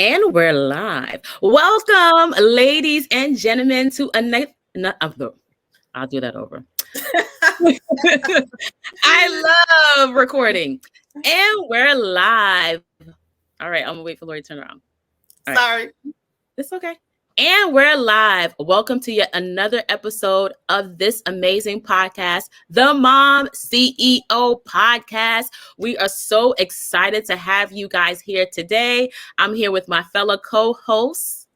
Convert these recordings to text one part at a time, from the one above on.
And we're live. Welcome, ladies and gentlemen, to I'll do that over. I love recording. And we're live. All right, I'm gonna wait for Lori to turn around. Sorry. It's okay. And we're live. Welcome to yet another episode of this amazing podcast, the Mom CEO Podcast. We are so excited to have you guys here today. I'm here with my fellow co-hosts.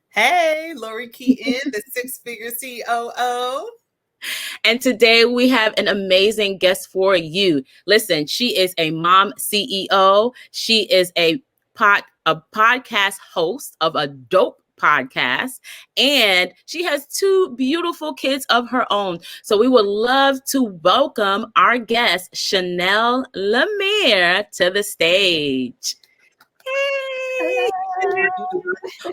Hey, Lori Keaton, the six-figure COO. And today we have an amazing guest for you. Listen, she is a mom CEO. She is a podcast host of a dope podcast, and she has two beautiful kids of her own. So we would love to welcome our guest, Shanell Lamere, to the stage. Hey.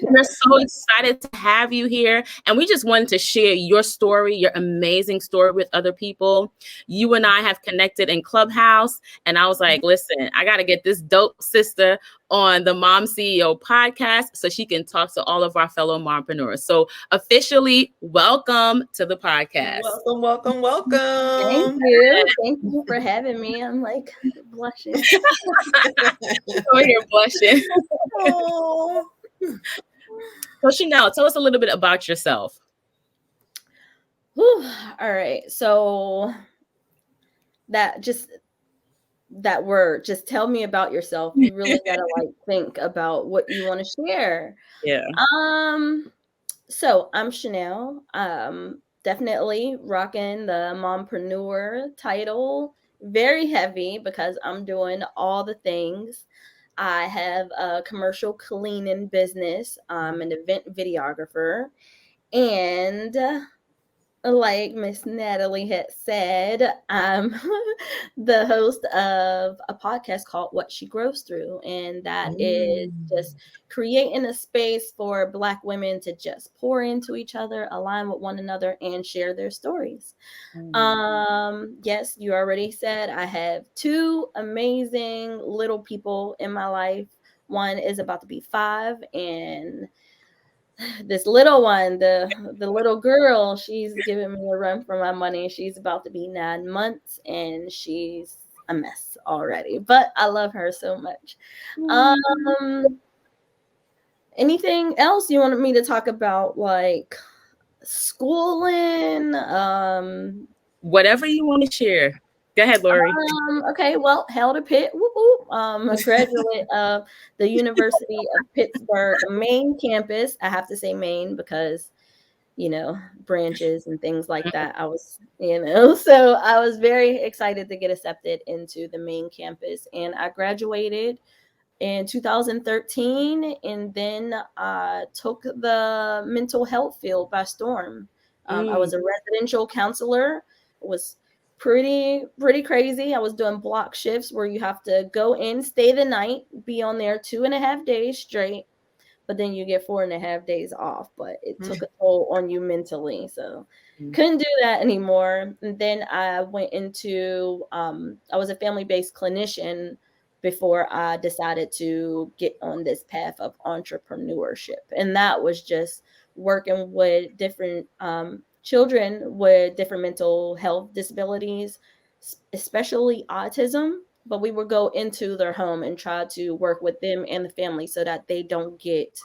We're so excited to have you here, and we just wanted to share your story, your amazing story with other people. You and I have connected in Clubhouse, and I was like, listen, I got to get this dope sister on the Mom CEO podcast so she can talk to all of our fellow mompreneurs. So officially, welcome to the podcast. Welcome. Thank you. Thank you for having me. I'm like blushing. Oh, you're blushing. Oh. So Shanelle, tell us a little bit about yourself. Whew. All right. So that word, just tell me about yourself. You really gotta think about what you want to share. Yeah. So I'm Shanelle. Definitely rocking the mompreneur title. Very heavy because I'm doing all the things. I have a commercial cleaning business. I'm an event videographer. And like Miss Natalie had said, I'm the host of a podcast called What She Grows Through. And that is just creating a space for Black women to just pour into each other, align with one another, and share their stories. Yes, you already said I have two amazing little people in my life. One is about to be 5, and this little one, the little girl, she's giving me a run for my money. She's about to be 9 months, and she's a mess already, but I love her so much. Anything else you wanted me to talk about, like schooling? Whatever you want to share. Go ahead, Lori. Okay, well, held a Pitt. A graduate of the University of Pittsburgh main campus. I have to say main because, branches and things like that. I was, so I was very excited to get accepted into the main campus, and I graduated in 2013, and then I took the mental health field by storm. I was a residential counselor. It was pretty crazy. I was doing block shifts where you have to go in, stay the night, be on there 2.5 days straight, but then you get 4.5 days off. But it took a toll on you mentally, so couldn't do that anymore. And then I went into I was a family-based clinician before I decided to get on this path of entrepreneurship, and that was just working with different children with different mental health disabilities, especially autism. But we would go into their home and try to work with them and the family so that they don't get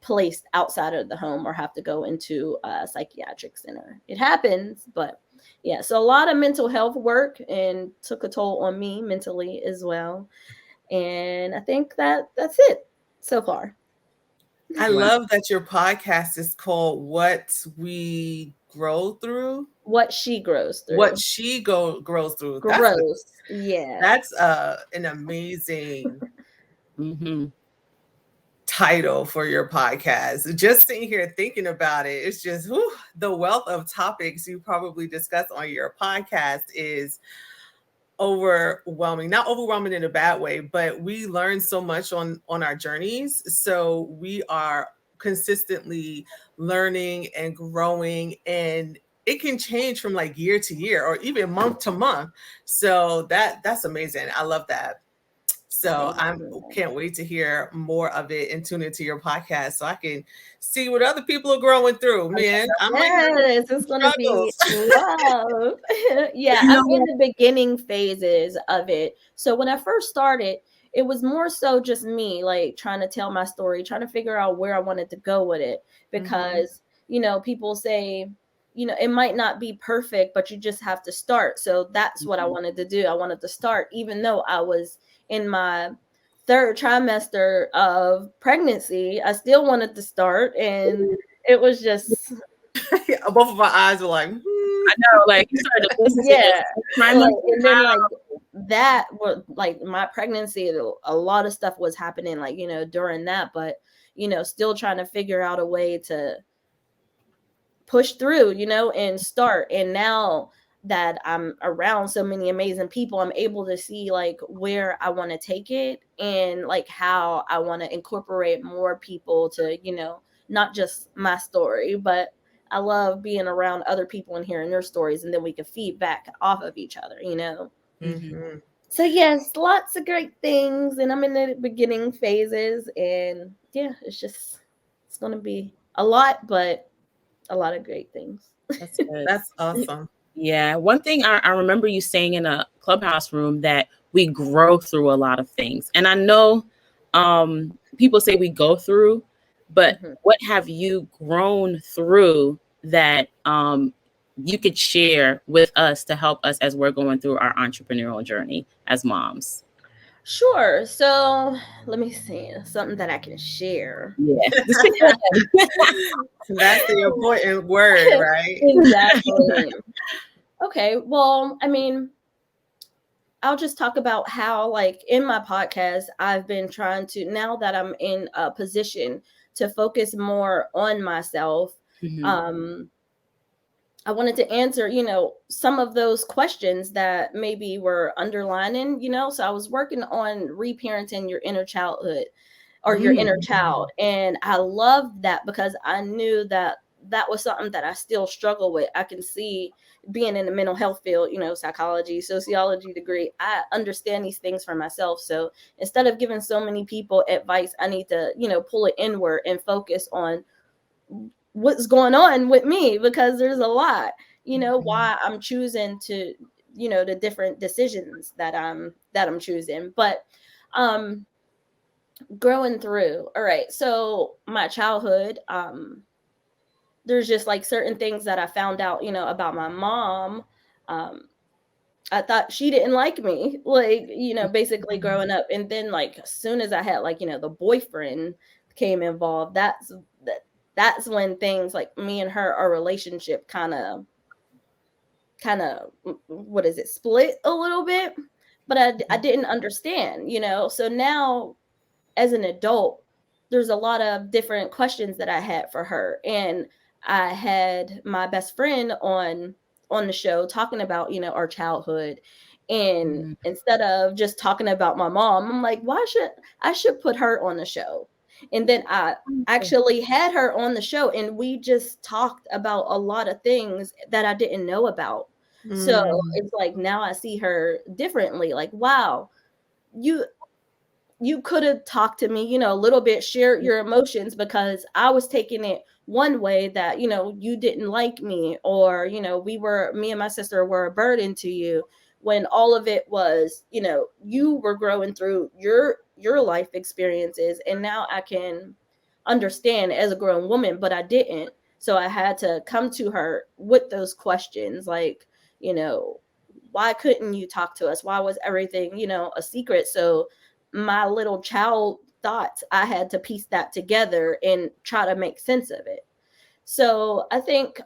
placed outside of the home or have to go into a psychiatric center. It happens, but yeah, so a lot of mental health work, and took a toll on me mentally as well. And I think that's it so far. I love that your podcast is called What We Grow Through. What She Grows Through. What She Grows Through. That's an amazing title for your podcast. Just sitting here thinking about it, it's just the wealth of topics you probably discuss on your podcast is overwhelming. Not overwhelming in a bad way, but we learn so much on our journeys. So we are consistently learning and growing, and it can change from like year to year or even month to month. So that's amazing. I love that. So I can't wait to hear more of it and tune into your podcast so I can see what other people are growing through. Man, yes, it's going to be love. Yeah, I'm in the beginning phases of it. So when I first started, it was more so just me, like trying to tell my story, trying to figure out where I wanted to go with it. Because, you know, people say, you know, it might not be perfect, but you just have to start. So that's what I wanted to do. I wanted to start, even though I was in my third trimester of pregnancy. I still wanted to start, and it was just both of our eyes were like, I know, like you started to listen yeah, to and then like that was like my pregnancy. A lot of stuff was happening, like, you know, during that, but you know, still trying to figure out a way to push through, you know, and start. And now that I'm around so many amazing people, I'm able to see like where I want to take it and like how I want to incorporate more people to, you know, not just my story, but I love being around other people and hearing their stories, and then we can feed back off of each other, you know. So yes, lots of great things, and I'm in the beginning phases, and yeah, it's going to be a lot, but a lot of great things. That's good. That's awesome. Yeah. One thing I remember you saying in a clubhouse room that we grow through a lot of things. And I know people say we go through, but what have you grown through that you could share with us to help us as we're going through our entrepreneurial journey as moms? Sure. So let me see something that I can share. Yeah. That's the important word, right? Exactly. Okay. Well, I mean, I'll just talk about how, like, in my podcast, I've been trying to, now that I'm in a position to focus more on myself, I wanted to answer, you know, some of those questions that maybe were underlining, you know. So I was working on reparenting your inner childhood or your inner child. And I loved that because I knew that that was something that I still struggle with. I can see, being in the mental health field, you know, psychology, sociology degree, I understand these things for myself. So instead of giving so many people advice, I need to, you know, pull it inward and focus on what's going on with me, because there's a lot, you know, why I'm choosing to, you know, the different decisions that I'm choosing. But growing through, all right, so my childhood, there's just like certain things that I found out, you know, about my mom. I thought she didn't like me, like, you know, basically growing up. And then like as soon as I had, like, you know, the boyfriend came involved, that's when things like me and her, our relationship kind of what is it, split a little bit. But I didn't understand, you know. So now as an adult, there's a lot of different questions that I had for her. And I had my best friend on the show talking about, you know, our childhood. And instead of just talking about my mom, I'm like, why should I put her on the show? And then I actually had her on the show, and we just talked about a lot of things that I didn't know about. So it's like now I see her differently. Like, wow, you could have talked to me, you know, a little bit, share your emotions, because I was taking it one way that, you know, you didn't like me, or, you know, me and my sister were a burden to you, when all of it was, you know, you were growing through your life experiences. And now I can understand as a grown woman, but I didn't. So I had to come to her with those questions, like, you know, why couldn't you talk to us? Why was everything, you know, a secret? So my little child thoughts, I had to piece that together and try to make sense of it. So I think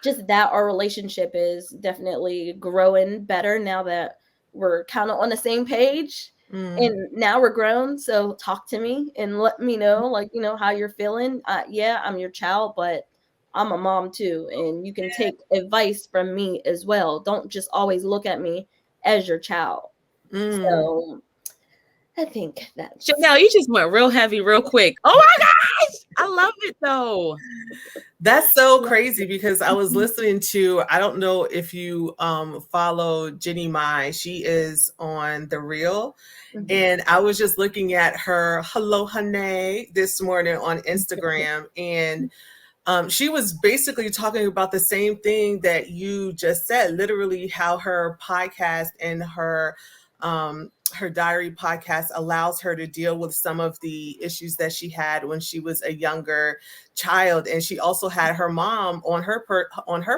just that our relationship is definitely growing better now that we're kind of on the same page. And now we're grown. So talk to me and let me know, like, you know, how you're feeling. Yeah, I'm your child, but I'm a mom too. And you can take advice from me as well. Don't just always look at me as your child. So I think that Shanelle, you just went real heavy real quick. Oh my gosh, I love it though. That's so crazy because I was listening to, I don't know if you follow Jenny Mai. She is on The Real. And I was just looking at her Hello Honey this morning on Instagram. And she was basically talking about the same thing that you just said, literally how her podcast and her diary podcast allows her to deal with some of the issues that she had when she was a younger child. And she also had her mom on her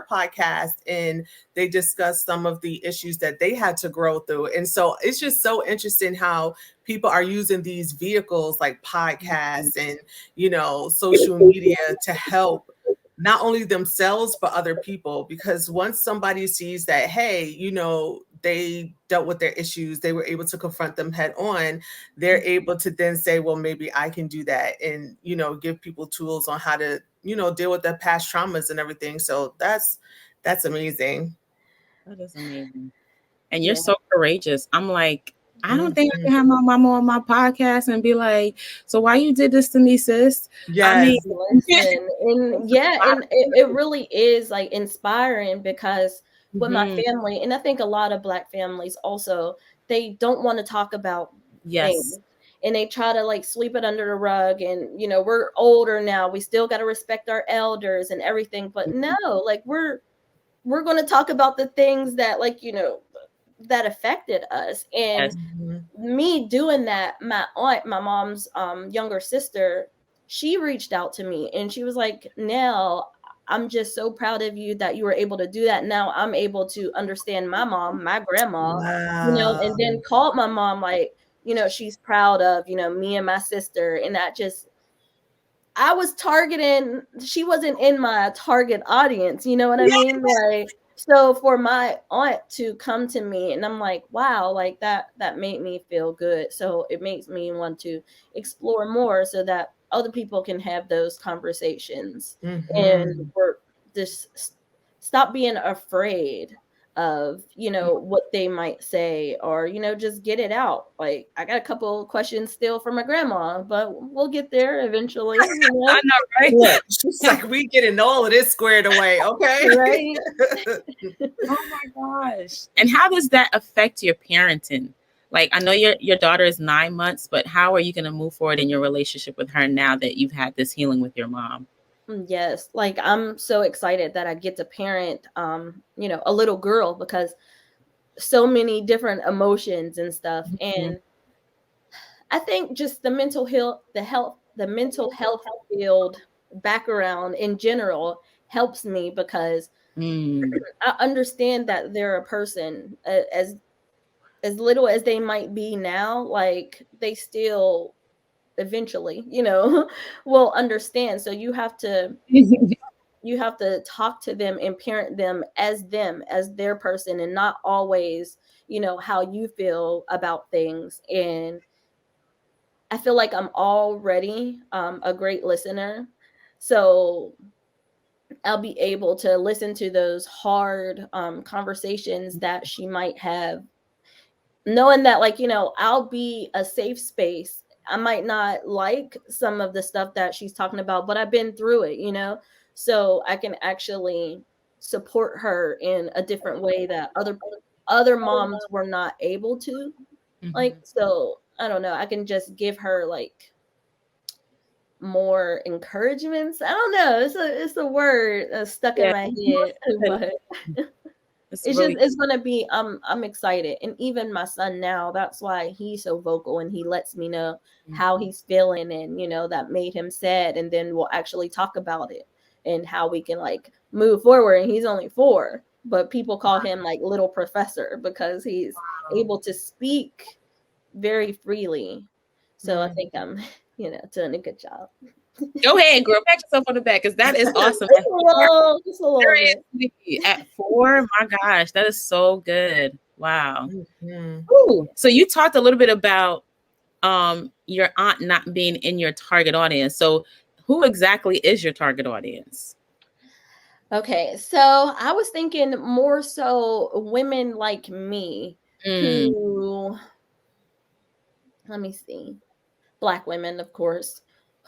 podcast, and they discussed some of the issues that they had to grow through. And so it's just so interesting how people are using these vehicles like podcasts and, social media to help not only themselves, but other people. Because once somebody sees that, hey, they dealt with their issues, they were able to confront them head on, they're able to then say, well, maybe I can do that, and, give people tools on how to, deal with their past traumas and everything. So that's amazing. That is amazing. And you're so courageous. I'm like, I don't think I can have my mama on my podcast and be like, so why you did this to me, sis? Yes. I mean, listen, and it really is like inspiring because with my family, and I think a lot of Black families also, they don't want to talk about things. And they try to like sweep it under the rug, and we're older now, we still got to respect our elders and everything. But no, like we're going to talk about the things that that affected us. And me doing that, my aunt, my mom's younger sister, she reached out to me and she was like, Nell, I'm just so proud of you that you were able to do that. Now I'm able to understand my mom, my grandma, and then called my mom like, she's proud of, me and my sister. And I was targeting, she wasn't in my target audience, you know what I mean? Like, so for my aunt to come to me, and I'm like, wow, like that made me feel good. So it makes me want to explore more so that other people can have those conversations and we're just stop being afraid of what they might say, or just get it out. Like, I got a couple questions still for my grandma, but we'll get there eventually. I know, right? Look, she's like, we getting all of this squared away, okay? Right. Oh my gosh. And how does that affect your parenting? Like, I know your daughter is 9 months, but how are you going to move forward in your relationship with her now that you've had this healing with your mom? Yes, like I'm so excited that I get to parent a little girl, because so many different emotions and stuff. And I think just the mental health field background in general helps me, because I understand that they're a person, as little as they might be now, like they still eventually will understand. So you have to talk to them and parent them as their person, and not always how you feel about things. And I feel like I'm already a great listener, so I'll be able to listen to those hard conversations that she might have, knowing that I'll be a safe space. I might not like some of the stuff that she's talking about, but I've been through it, so I can actually support her in a different way that other moms were not able to. Like, so I don't know, I can just give her like more encouragements. I don't know, it's a word stuck in my head, but it's gonna be I'm excited. And even my son now, that's why he's so vocal, and he lets me know how he's feeling, and that made him sad, and then we'll actually talk about it and how we can like move forward. And he's only 4, but people call him like little professor because he's able to speak very freely. So I think I'm doing a good job. Go ahead, girl. Pat yourself on the back, because that is awesome. Just a little bit. At 4, my gosh, that is so good. Wow. Ooh. So you talked a little bit about your aunt not being in your target audience. So who exactly is your target audience? Okay, so I was thinking more so women like me who let me see, Black women, of course,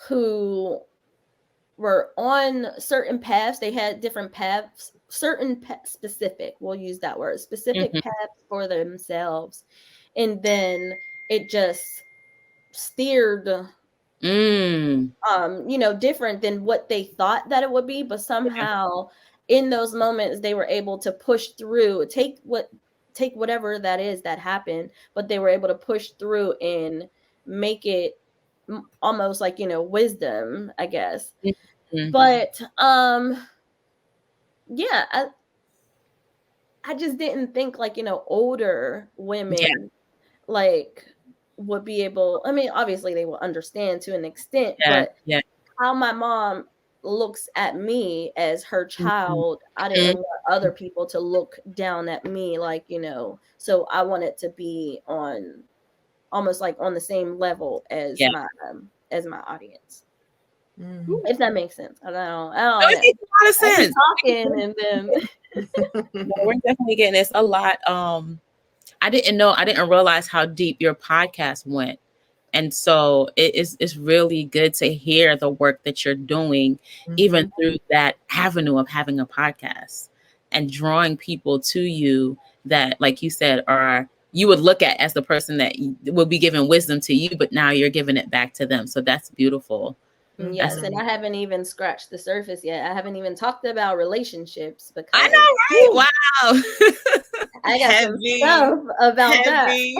who were on certain paths. They had different paths, specific, we'll use that word, specific Mhm. paths for themselves. And then it just steered Mm. different than what they thought that it would be, but somehow in those moments they were able to push through, take whatever that is that happened, but they were able to push through and make it almost like, wisdom, I guess. Mhm. But yeah, I just didn't think like, older Yeah. women like would be able, I mean, obviously they will understand to an extent, Yeah. but Yeah. how my mom looks at me as her Mhm. child, I didn't want other people to look down at me like, so I wanted to be on almost like on the same level Yeah. as my audience. Mm. If that makes sense. I No, don't it know. makes a lot of I be sense. talking and then No, we're definitely getting this a lot. I didn't realize how deep your podcast went. And so it's really good to hear the work that you're doing, even Mhm. through that avenue of having a podcast and drawing people to you that, like you said, you would look at as the person that will be giving wisdom to you, but now you're giving it back to them. So that's beautiful. That's yes, and Mhm. I haven't even scratched the surface yet. I haven't even talked about relationships I because know, whew, right? Wow. I got some Heavy, stuff about that. heavy.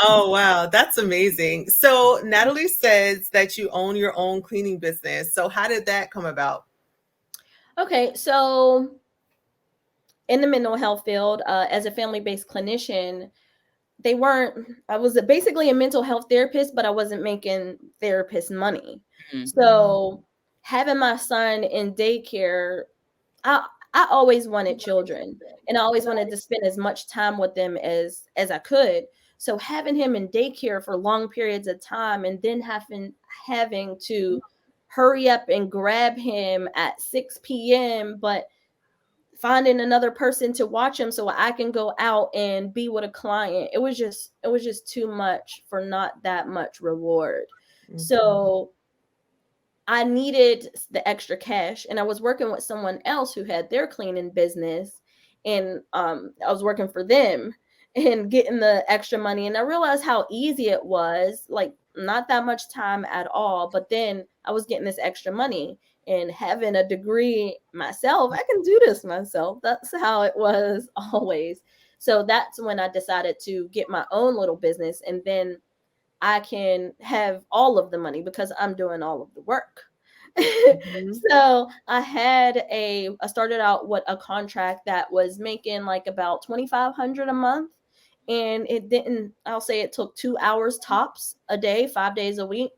Oh, wow. That's amazing. So, Natalie says that you own your own cleaning business. So, how did that come about? Okay, so in the mental health field, as a family-based clinician, I was basically a mental health therapist, but I wasn't making therapist money. Mhm. So having my son in daycare, I I always wanted children, and I always wanted to spend as much time with them as I could. So having him in daycare for long periods of time and then having to hurry up and grab him at 6 p.m., but finding another person to watch him so I can go out and be with a client. It was just too much for not that much reward. Mhm. So I needed the extra cash, and I was working with someone else who had their cleaning business, and I was working for them and getting the extra money, and I realized how easy it was, like not that much time at all, but then I was getting this extra money and having a degree myself. I can do this myself. That's how it was always. So that's when I decided to get my own little business, and then I can have all of the money because I'm doing all of the work. Mhm. So I started out with a contract that was making like about 2,500 a month. And I'll say it took 2 hours tops a day, 5 days a week.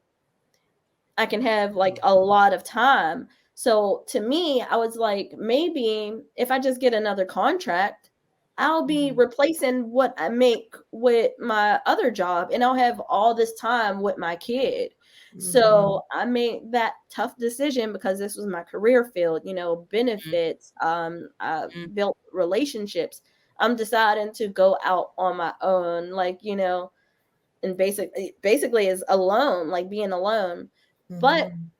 I can have like a lot of time. So to me, I was like, maybe if I just get another contract, I'll be Mhm. replacing what I make with my other job and I'll have all this time with my kid. Mhm. So I made that tough decision because this was my career field, benefits, I Mhm. built relationships. I'm deciding to go out on my own, like, and basically is alone, like being alone. But Mhm.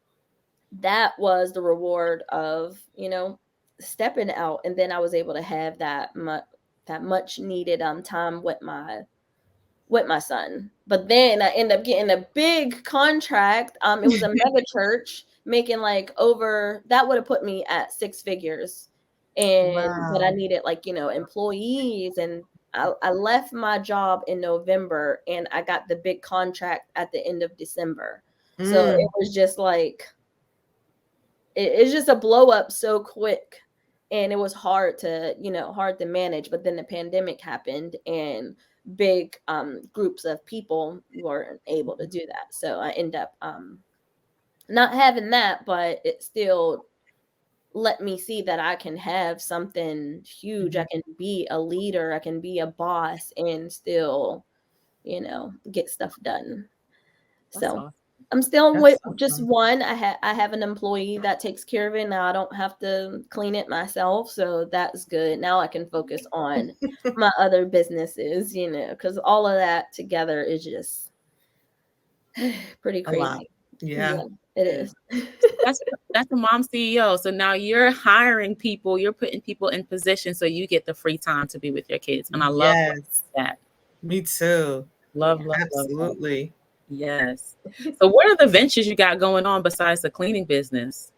that was the reward of, stepping out, and then I was able to have that much needed time with my son. But then I ended up getting a big contract. It was a mega church making like over that would have put me at six figures. But I Wow. needed like, employees, and I left my job in November and I got the big contract at the end of December. So it Mm. was just like it's just a blow up so quick, and it was hard to manage. But then the pandemic happened and big groups of people weren't able to do that, so I end up not having that, but it still let me see that I can have something huge. I Mhm. can be a leader, I can be a boss, and still get stuff done. That's So awesome. I'm still That's with awesome. just one. I have an employee that takes care of it now. I don't have to clean it myself, so that's good. Now I can focus on my other businesses, because all of that together is just pretty A lot. crazy. Yeah. It is. That's a mom CEO. So now you're hiring people, you're putting people in position so you get the free time to be with your kids. And I love that. Me too. Love. Absolutely. Yes. So what are the ventures you got going on besides the cleaning business?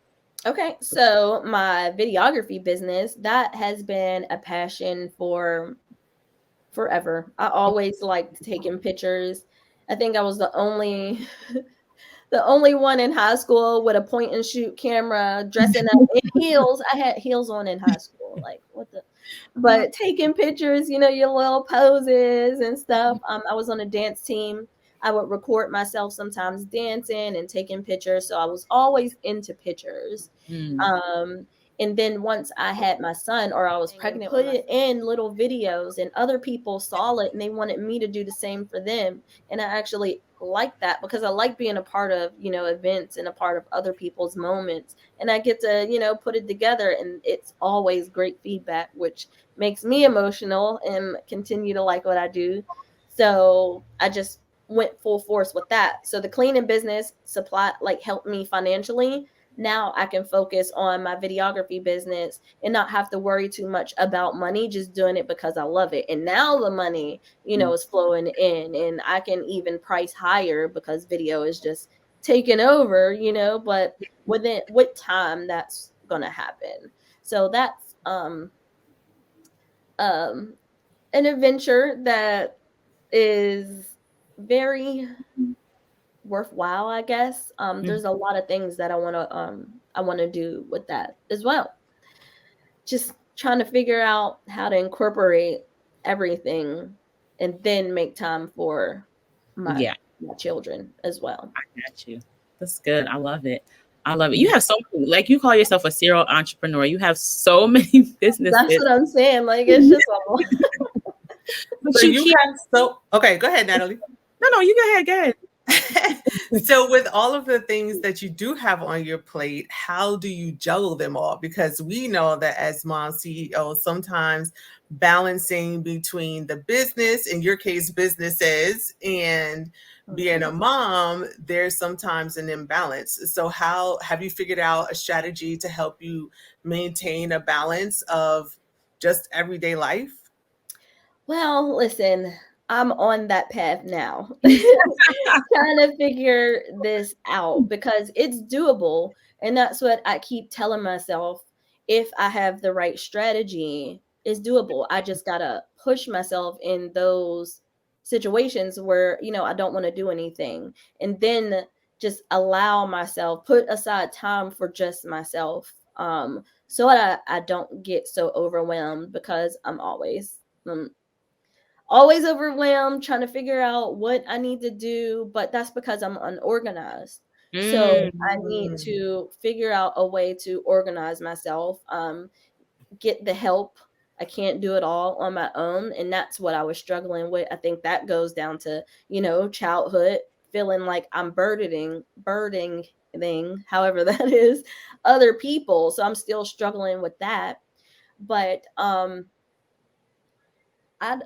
Okay, so my videography business, that has been a passion for forever. I always liked taking pictures. I think I was the only one in high school with a point and shoot camera, dressing up in heels. I had heels on in high school. Like, what the? But taking pictures, your little poses and stuff. I was on a dance team. I would record myself sometimes dancing and taking pictures. So I was always into pictures. And then once I had my son, or I was pregnant, put it in little videos, and other people saw it and they wanted me to do the same for them. And I actually like that because I like being a part of, events and a part of other people's moments. And I get to, put it together, and it's always great feedback, which makes me emotional and continue to like what I do. So I just went full force with that. So the cleaning business helped me financially. Now I can focus on my videography business and not have to worry too much about money, just doing it because I love it. And now the money, is flowing in, and I can even price higher because video is just taking over, but with time that's going to happen. So that's an adventure that is very worthwhile, I guess. There's a lot of things that I want to do with that as well. Just trying to figure out how to incorporate everything and then make time for my children as well. I got you. That's good. I love it. You have so many, like, you call yourself a serial entrepreneur. You have so many businesses. That's what I'm saying. Like, it's just a lot. Okay, go ahead, Natalie. No, you go ahead. So with all of the things that you do have on your plate, how do you juggle them all? Because we know that as mom CEOs, sometimes balancing between the business, in your case, businesses, and being a mom, there's sometimes an imbalance. So how have you figured out a strategy to help you maintain a balance of just everyday life? Well, listen, I'm on that path now, trying to figure this out because it's doable. And that's what I keep telling myself. If I have the right strategy, it's doable. I just got to push myself in those situations where, I don't want to do anything. And then just allow myself, put aside time for just myself. So that I don't get so overwhelmed because I'm always overwhelmed trying to figure out what I need to do, but that's because I'm unorganized. So I need to figure out a way to organize myself, get the help. I can't do it all on my own. And that's what I was struggling with. I think that goes down to, childhood, feeling like I'm burdening, however that is, other people. So I'm still struggling with that. But I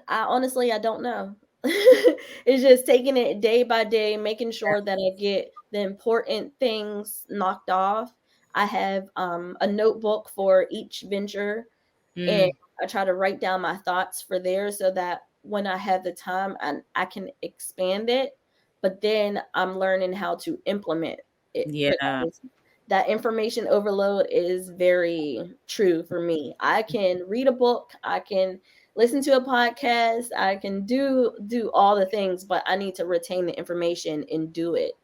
honestly, I don't know. It's just taking it day by day, making sure that I get the important things knocked off. I have a notebook for each venture, and I try to write down my thoughts for there so that when I have the time, I can expand it. But then I'm learning how to implement it. Yeah. That information overload is very true for me. I can read a book, I can listen to a podcast, I can do all the things, but I need to retain the information and do it.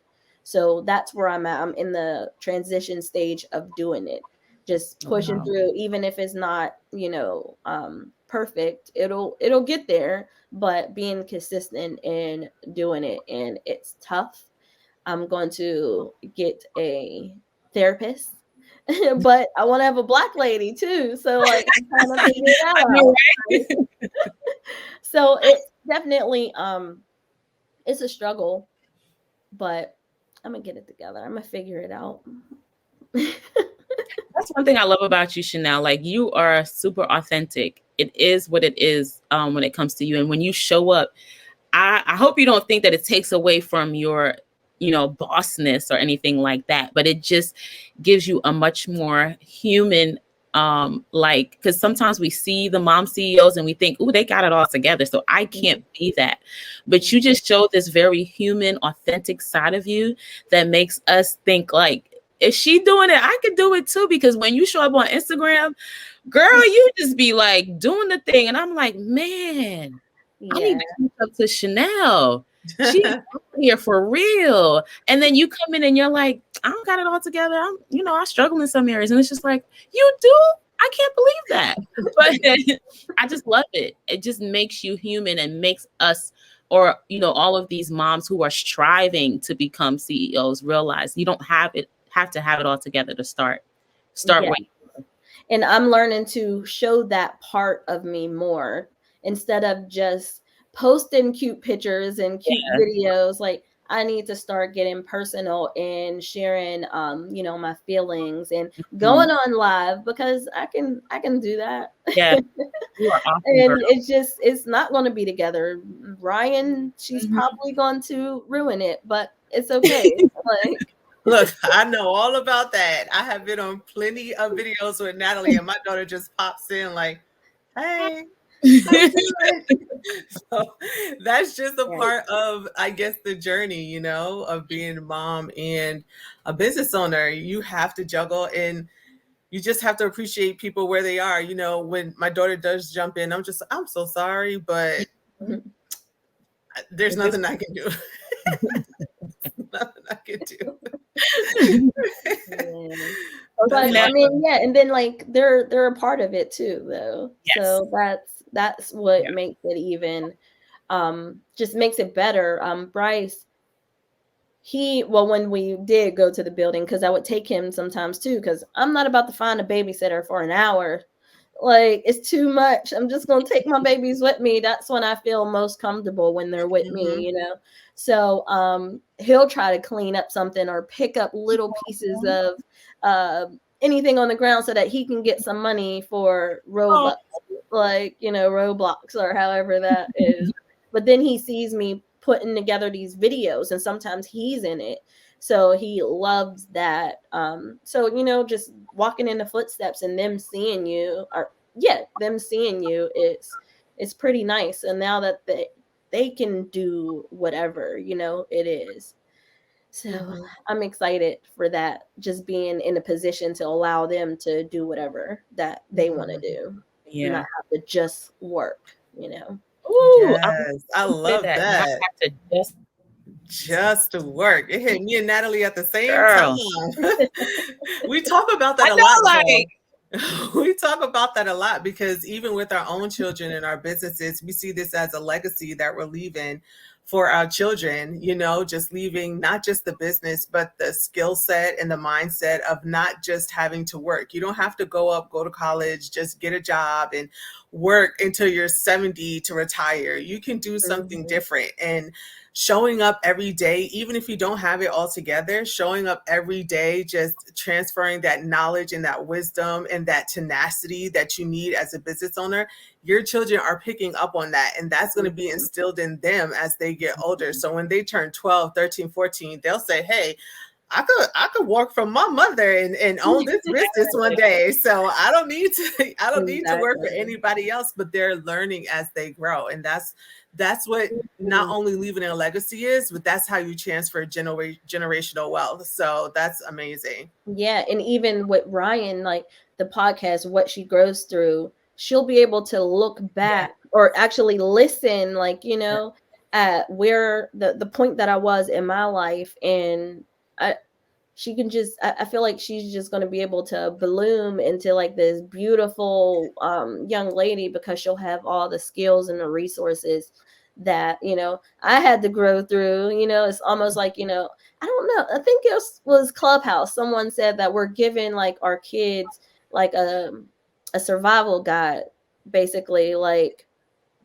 So that's where I'm at. I'm in the transition stage of doing it. Just pushing through, even if it's not, perfect. It'll get there, but being consistent in doing it, and it's tough. I'm going to get a therapist, but I want to have a Black lady too. So like, I'm trying to figure it out. So it's definitely it's a struggle, but gonna get it together. I'm gonna figure it out. That's one thing I love about you, Shanelle. Like, you are super authentic. It is what it is when it comes to you. And when you show up, I hope you don't think that it takes away from your, bossness or anything like that, but it just gives you a much more human, like, because sometimes we see the mom CEOs and we think, oh, they got it all together, so I can't be that. But you just show this very human, authentic side of you that makes us think like, if she doing it, I could do it too. Because when you show up on Instagram, girl, you just be like doing the thing. And I'm like, man, I need to keep up to Shanelle. She's here for real. And then you come in and you're like, I don't got it all together. I struggle in some areas. And it's just like, you do? I can't believe that. But I just love it. It just makes you human and makes us, or, all of these moms who are striving to become CEOs realize you don't have to have it all together to start with. And I'm learning to show that part of me more instead of just posting cute pictures and cute videos. Like, I need to start getting personal and sharing, my feelings and going on live, because I can do that. Yeah. You are awesome, and girl. it's not going to be together. Ryan, she's probably going to ruin it, but it's okay. Like, look, I know all about that. I have been on plenty of videos with Natalie, and my daughter just pops in like, hey. So that's just a part of, I guess, the journey, of being a mom and a business owner. You have to juggle, and you just have to appreciate people where they are. When my daughter does jump in, I'm so sorry, but there's nothing I can do. Nothing I can do. But I mean, and then like they're a part of it too, though. Yes. So that's what makes it even, just makes it better. Bryce, when we did go to the building, because I would take him sometimes too, because I'm not about to find a babysitter for an hour. Like, it's too much. I'm just going to take my babies with me. That's when I feel most comfortable, when they're with me, So he'll try to clean up something or pick up little pieces of anything on the ground so that he can get some money for Roblox, Roblox or however that is. But then he sees me putting together these videos, and sometimes he's in it. So he loves that. So, just walking in the footsteps and them seeing you it's pretty nice. And now that they can do whatever, it is. So I'm excited for that, just being in a position to allow them to do whatever that they want to do. Yeah. Not have to just work, Ooh, yes, I love that. Have to just to work. It hit me and Natalie at the same time. We talk about that a lot. We talk about that a lot, because even with our own children and our businesses, we see this as a legacy that we're leaving for our children, just leaving not just the business, but the skill set and the mindset of not just having to work. You don't have to go to college, just get a job and work until you're 70 to retire. You can do something different. And showing up every day, even if you don't have it all together, showing up every day, just transferring that knowledge and that wisdom and that tenacity that you need as a business owner, your children are picking up on that. And that's going to be instilled in them as they get older. So when they turn 12, 13, 14, they'll say, hey, I could work from my mother and own this business one day. So I don't need to work for anybody else, but they're learning as they grow. And that's what not only leaving a legacy is, but that's how you transfer generational wealth. So that's amazing. Yeah. And even with Ryan, like the podcast, what she grows through, she'll be able to look back or actually listen, like, at where the point that I was in my life. And I feel like she's just going to be able to bloom into like this beautiful young lady, because she'll have all the skills and the resources that, I had to grow through. It's almost like, I don't know. I think it was Clubhouse. Someone said that we're giving like our kids like a survival guide, basically, like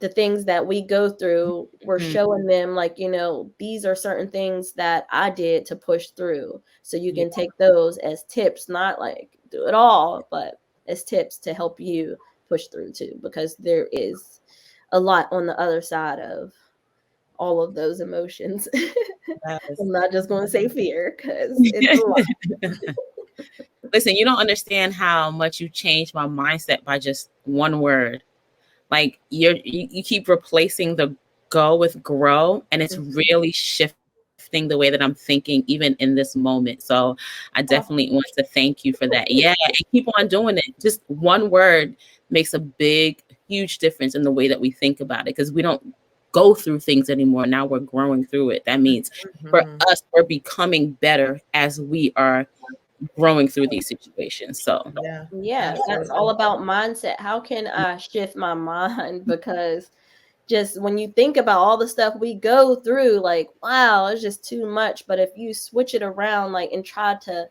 the things that we go through, we're Mhm. showing them like, you know, these are certain things that I did to push through. So you Yeah. can take those as tips, not like do it all, but as tips to help you push through too, because there is a lot on the other side of all of those emotions. Yes. I'm not just going to say fear because it's a lot. Listen, you don't understand how much you changed my mindset by just one word. Like you keep replacing the go with grow, and it's Mhm. really shifting the way that I'm thinking even in this moment. So I definitely want to thank you for that. Yeah, and keep on doing it. Just one word makes a big, huge difference in the way that we think about it, because we don't go through things anymore. Now we're growing through it. That means for Mhm. us, we're becoming better as we are growing through these situations. So Yeah, Yeah, that's all absolutely. about mindset. How can I shift my mind? Because just when you think about all the stuff we go through, like, wow, it's just too much. But if you switch it around, like, and try to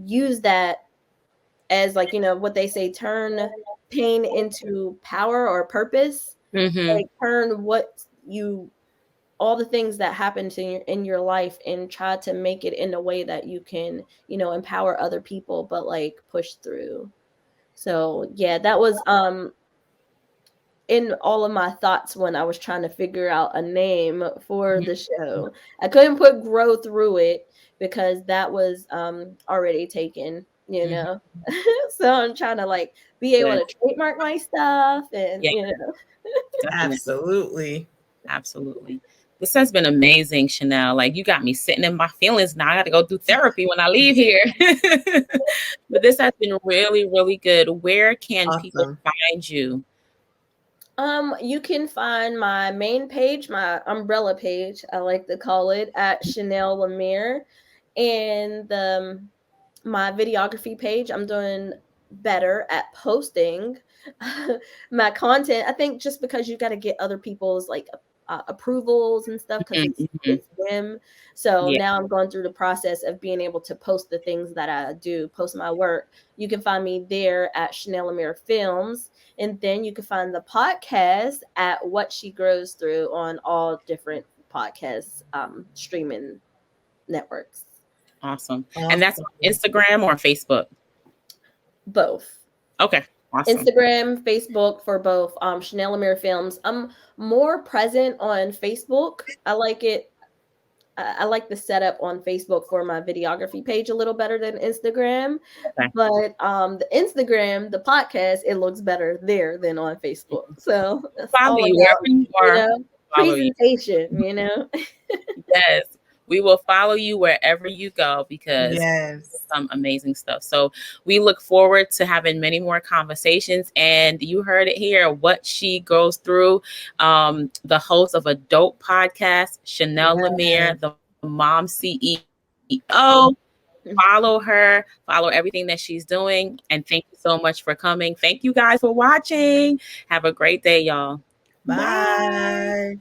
use that as, like, you know, what they say, turn pain into power or purpose, mhm. like, turn what you, all the things that happen to you in your life and try to make it in a way that you can, you know, empower other people, but like push through. So yeah, that was in all of my thoughts when I was trying to figure out a name for the show. I couldn't put grow through it because that was already taken, you Mhm. know. So I'm trying to like be able Good. to trademark my stuff and Yeah, you know. definitely. Absolutely. Absolutely. This has been amazing, Shanelle. Like, you got me sitting in my feelings now. I got to go do therapy when I leave here. But this has been really, really good. Where can people Awesome. find you? You can find my main page, my umbrella page, I like to call it, at Shanell Lamere, and my videography page. I'm doing better at posting my content. I think just because you got to get other people's like approvals and stuff because Mhm, it's mhm. them. So Yeah, now I'm going through the process of being able to post the things that I do, post my work. You can find me there at Shanell Lamere Films, and then you can find the podcast at What She Grows Through on all different podcast streaming networks. awesome. And that's Awesome. on Instagram or Facebook? Both. Okay, awesome. Instagram, Facebook for both. Shanell Lamere Films. I'm more present on Facebook. I like it. I like the setup on Facebook for my videography page a little better than Instagram. Okay. But the Instagram, the podcast, it looks better there than on Facebook. So it's Follow all you about, wherever you you are. know, Follow you. presentation, you know. Yes, we will follow you wherever you go because Yes. some amazing stuff. So we look forward to having many more conversations. And you heard it here, What She Goes Through. The host of a dope podcast, Shanell Yes. Lamere, the mom CEO. Follow her, follow everything that she's doing. And thank you so much for coming. Thank you guys for watching. Have a great day, y'all. Bye. Bye.